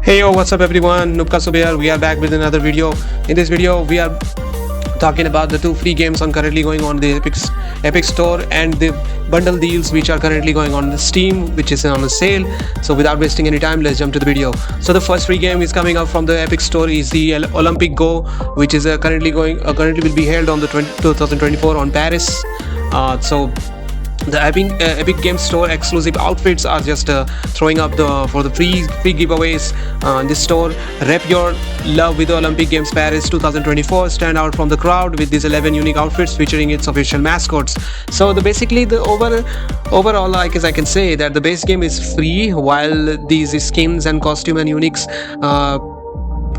Hey yo, what's up everyone? NoobkaShub here. We are back with another video. In this video, we are talking about the two free games currently going on the Epic Store and the bundle deals which are currently going on the Steam, which is on a sale. So without wasting any time, let's jump to the video. So the first free game is coming up from the Epic Store is the Olympic Go, which is currently will be held on the 2024 on Paris. So the Epic Game Store exclusive outfits are just throwing up for the free giveaways in this store. Rep your love with the Olympic Games Paris 2024. Stand out from the crowd with these 11 unique outfits featuring its official mascots. So basically the overall, I guess I can say that the base game is free, while these skins and costume and uniques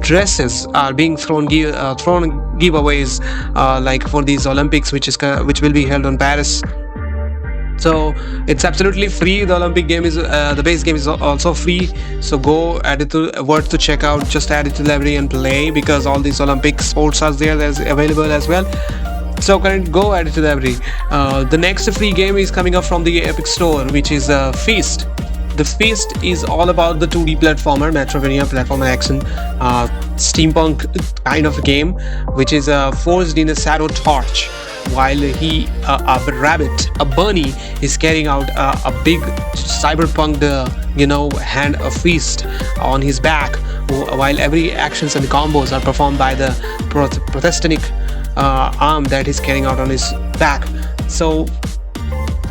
dresses are being thrown giveaways like for these Olympics, which will be held on Paris. So it's absolutely free. The Olympic game is the base game is also free, so go add it to worth to check out. Just add it to the library and play, because all these Olympic sports are there's available as well. So go add it to the library. The next free game is coming up from the Epic Store, which is F.I.S.T. The F.I.S.T is all about the 2D platformer, Metroidvania platformer action, steampunk kind of a game, which is forged in a shadow torch. While a bunny is carrying out a big cyberpunk, hand a fist on his back, while every actions and combos are performed by the prosthetic arm that he's carrying out on his back. So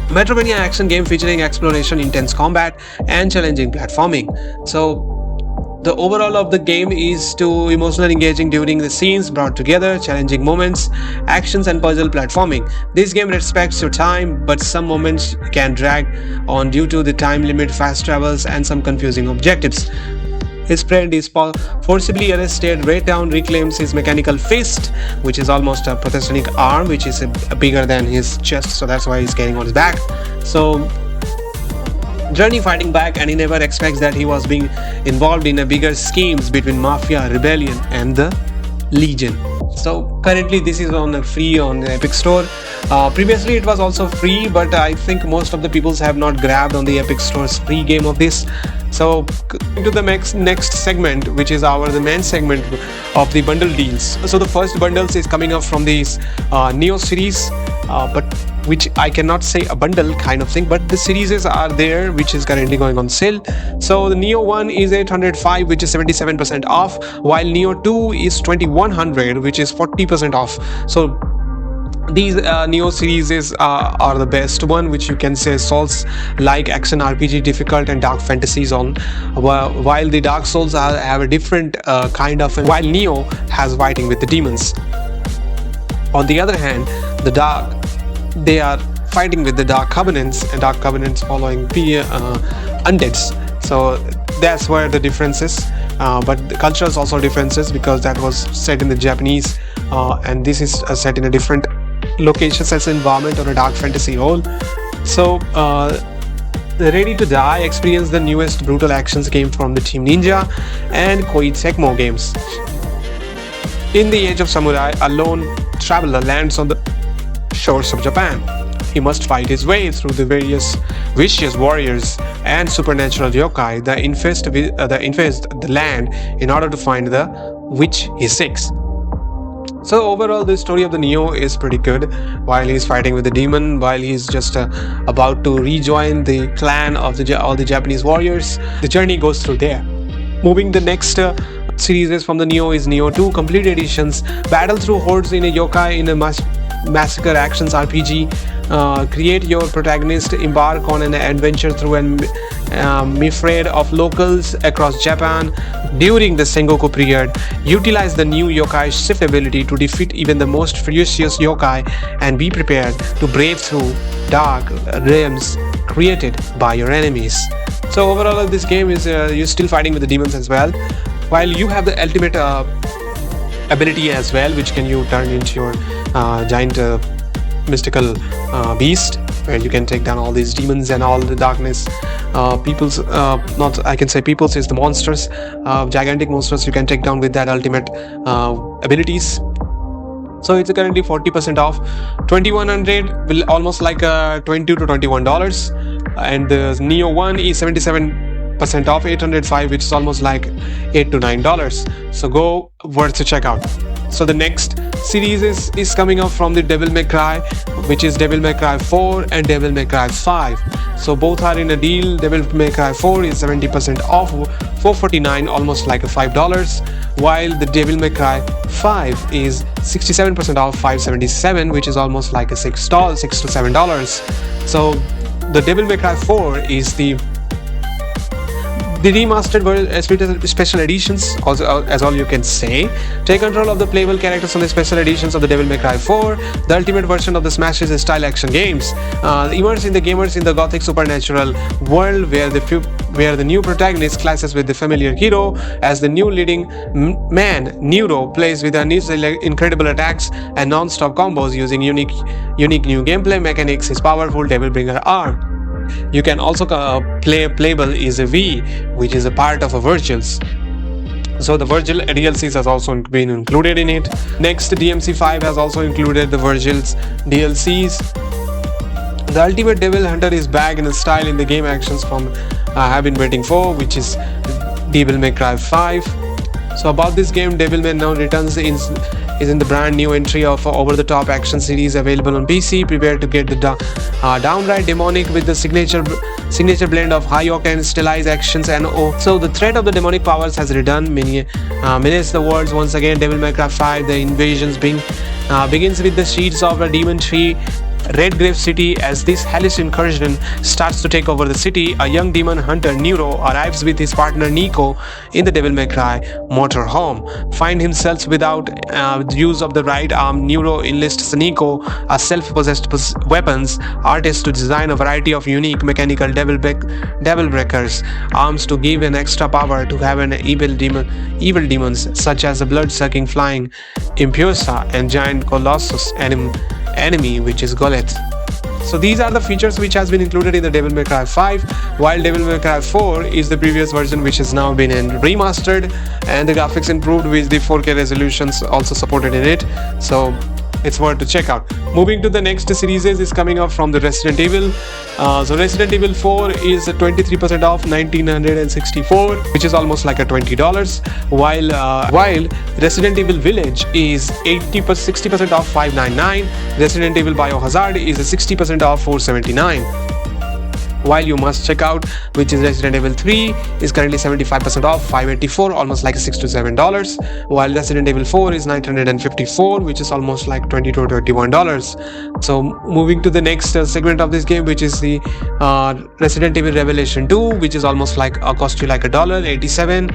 Metroidvania action game featuring exploration, intense combat, and challenging platforming. So the overall of the game is to emotionally engaging during the scenes, brought together challenging moments, actions, and puzzle platforming. This game respects your time, but some moments can drag on due to the time limit, fast travels, and some confusing objectives. His friend is forcibly arrested. Raytown reclaims his mechanical fist, which is almost a prosthetic arm, which is bigger than his chest, so that's why he's carrying on his back. So Journey fighting back, and he never expects that he was being involved in a bigger schemes between Mafia, Rebellion, and the Legion. So currently this is free on the Epic Store. Previously it was also free, but I think most of the peoples have not grabbed on the Epic Store's free game of this. So into the next segment, which is the main segment of the bundle deals. So the first bundles is coming up from this Nioh series, but which I cannot say a bundle kind of thing, but the series are there, which is currently going on sale. So the Nioh 1 is 805, which is 77% off, while Nioh 2 is 2100, which is 40% off. So these Nioh series are the best one, which you can say Souls-like action RPG, difficult and dark fantasies on, while the Dark Souls have a different kind of, while Nioh has fighting with the demons. On the other hand, they are fighting with the Dark Covenants, and Dark Covenants following undeads. So that's where the difference is. But the culture is also differences, because that was set in the Japanese, and this is set in a different location, as an environment or a dark fantasy role. So Ready to Die experience the newest brutal actions game from the Team Ninja and Koei Tecmo games. In the Age of Samurai, a lone traveler lands on the shores of Japan. He must fight his way through the various vicious warriors and supernatural yokai that infest the land in order to find the witch he seeks. So overall, the story of the Nioh is pretty good. While he's fighting with the demon, while he's just about to rejoin the clan of all the Japanese warriors, the journey goes through there. Moving the next series from the Nioh is Nioh 2 Complete Editions. Battle through hordes in a yokai in a massacre actions RPG. Create your protagonist, embark on an adventure through an myriad of locals across Japan during the Sengoku period. Utilize the new yokai shift ability to defeat even the most ferocious yokai, and be prepared to brave through dark realms created by your enemies. So overall, this game is you're still fighting with the demons as well, while you have the ultimate ability as well, which can you turn into your giant mystical beast, where you can take down all these demons and all the darkness peoples. I can say peoples is the monsters, gigantic monsters you can take down with that ultimate abilities. So it's currently 40% off. 2100 will almost like $20 to $21, and the Nioh 1 is 77 70% off, 805, which is almost like $8 to $9. So go, worth to check out. So the next series is coming up from the Devil May Cry, which is Devil May Cry 4 and Devil May Cry 5. So both are in a deal. Devil May Cry 4 is 70% off, $449, almost like a $5, while the Devil May Cry 5 is 67% off, $577, which is almost like a $6 to $7. So the Devil May Cry 4 is the remastered special editions, also, as all you can say. Take control of the playable characters on the special editions of the Devil May Cry 4, the ultimate version of the Smashes style action games. Immerse in the gamers in the gothic supernatural world where the new protagonist clashes with the familiar hero as the new leading man. Nioh plays with incredible attacks and non-stop combos using unique new gameplay mechanics. His powerful Devilbringer arm. You can also playable is a V, which is a part of a Virgil's. So the Virgil DLCs has also been included in it. Next, DMC5 has also included the Virgil's DLCs. The Ultimate Devil Hunter is back in style in the game actions from I have been waiting for, which is Devil May Cry 5. So about this game, Devil May now returns is in the brand new entry of over-the-top action series available on PC. Prepare to get the downright demonic with the signature blend of high-octane stylized actions and so the threat of the demonic powers has returned. Menace the worlds once again. Devil May Cry 5, the invasions begins with the seeds of a demon tree, Redgrave City. As this hellish incursion starts to take over the city, a young demon hunter, Nioh, arrives with his partner Nico in the Devil May Cry motorhome. Find himself without the use of the right arm, Nioh enlists Nico, a self-possessed weapons artist, to design a variety of unique mechanical devil breakers arms to give an extra power to have an evil demons such as a blood-sucking flying Impusa and giant Colossus enemy, which is Goleth. So these are the features which has been included in the Devil May Cry 5, while Devil May Cry 4 is the previous version which has now been remastered and the graphics improved with the 4K resolutions also supported in it. So it's worth to check out. Moving to the next series is coming up from the Resident Evil. So Resident Evil 4 is 23% off, $1,964, which is almost like a $20, while Resident Evil Village is 60% off, $599. Resident Evil Biohazard is 60% off, $479. While you must check out, which is Resident Evil 3, is currently 75% off, $584, almost like $6 to $7, while Resident Evil 4 is $954, which is almost like $20 to $21. So moving to the next segment of this game, which is the Resident Evil Revelation 2, which is almost like cost you like $1.87,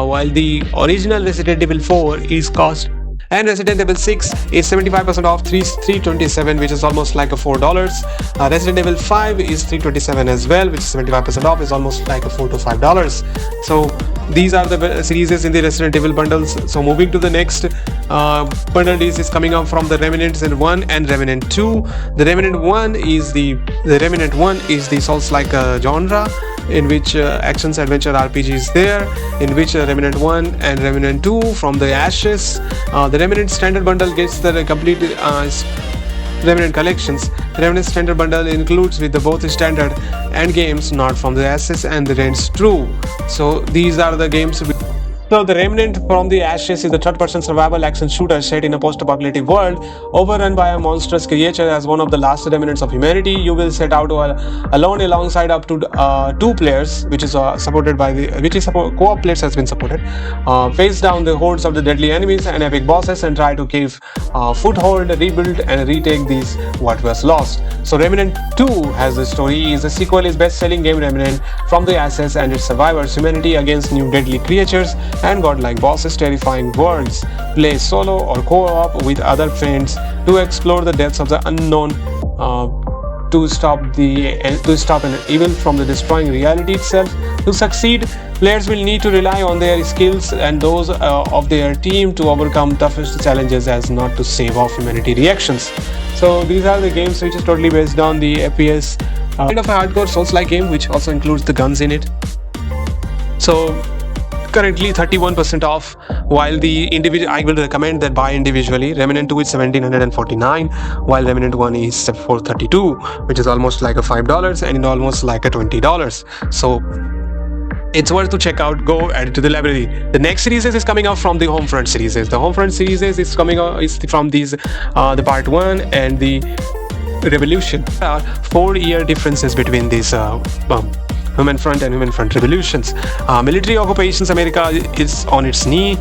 while the original Resident Evil 4 is cost, and Resident Evil 6 is 75% off, $327, which is almost like a $4. Resident Evil 5 is $327 as well, which is 75% off, is almost like a $4 to $5. So these are the series in the Resident Evil bundles. So moving to the next bundle is coming up from the Remnant 1 and Remnant 2. The Remnant 1 is the Souls-like genre, in which actions adventure RPG is there, in which Remnant 1 and Remnant 2 from the Ashes. The Remnant Standard Bundle gets the complete Remnant collections. The Remnant Standard Bundle includes with both standard and games not from the Ashes and the Rents True. So these are the games. So the Remnant from the Ashes is a third-person survival action shooter set in a post-apocalyptic world overrun by a monstrous creature. As one of the last remnants of humanity, you will set out alone alongside up to 2 players, which is supported by co-op players has been supported. Face down the hordes of the deadly enemies and epic bosses and try to give foothold, rebuild, and retake what was lost. So Remnant 2 has the story. Is a sequel is best-selling game Remnant from the Ashes and its survivors, humanity against new deadly creatures and godlike bosses, terrifying worlds. Play solo or co-op with other friends to explore the depths of the unknown, to stop an evil from the destroying reality itself. To succeed, players will need to rely on their skills and those of their team to overcome toughest challenges as not to save off humanity reactions. So these are the games which is totally based on the FPS kind of a hardcore Souls-like game, which also includes the guns in it. So currently 31% off, while the individual, I will recommend that buy individually. Remnant 2 is $1,749, while Remnant 1 is $432, which is almost like a $5 and almost like a $20. So it's worth to check out. Go add it to the library. The next series is coming out from the Homefront series. The Homefront series is coming out is from these the part 1 and the Revolution. There are 4-year differences between these Human Front and Human Front revolutions. Military occupations, America is on its knee.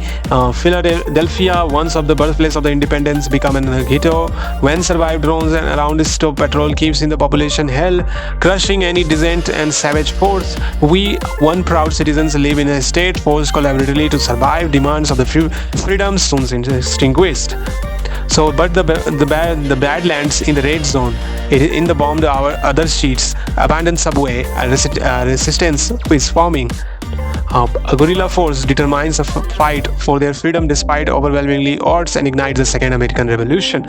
Philadelphia, once of the birthplace of the independence, become a ghetto. When survived drones and around stop patrol keeps in the population hell, crushing any dissent and savage force. We, one proud citizens, live in a state forced collaboratively to survive. Demands of the freedom soon extinguished. So, but the Badlands in the red zone, in the bombed our other streets, abandoned subway, resistance is forming. A guerrilla force determines a fight for their freedom despite overwhelmingly odds and ignites the Second American Revolution.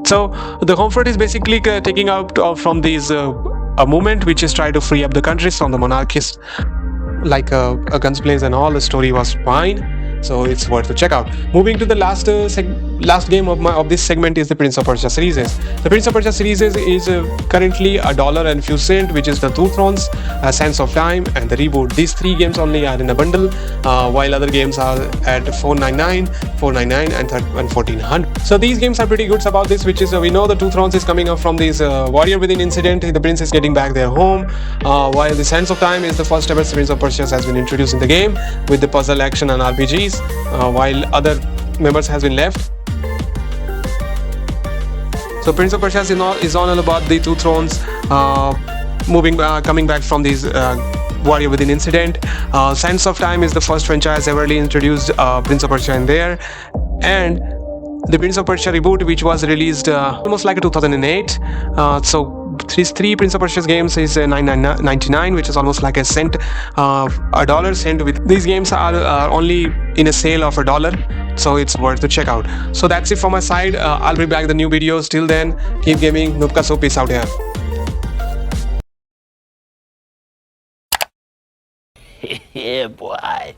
So, the Homefront is basically taking out from these a movement which is trying to free up the countries from the monarchists, like guns blaze and all. The story was fine. So it's worth to check out. Moving to the last game of this segment is the Prince of Persia series. The Prince of Persia series is currently $1 and few cents, which is the Two Thrones, Sands of Time, and the Reboot. These 3 games only are in a bundle, while other games are at $4.99, and $1400. So these games are pretty good about this, which is we know the Two Thrones is coming up from this warrior within incident. The prince is getting back their home, while the Sands of Time is the first ever Prince of Persia has been introduced in the game with the puzzle, action, and RPGs. While other members has been left. So Prince of Persia is all about the Two Thrones, coming back from these warrior within incident. Sands of Time is the first franchise ever introduced Prince of Persia in there, and the Prince of Persia reboot, which was released almost like a 2008. So these 3 Prince of Persia games is $9.99, which is almost like a cent, $1 with these games are only in a sale of $1, so it's worth to check out. So that's it from my side. I'll be back with the new videos. Till then, keep gaming. NoobkaShub, peace out here. Yeah, boy.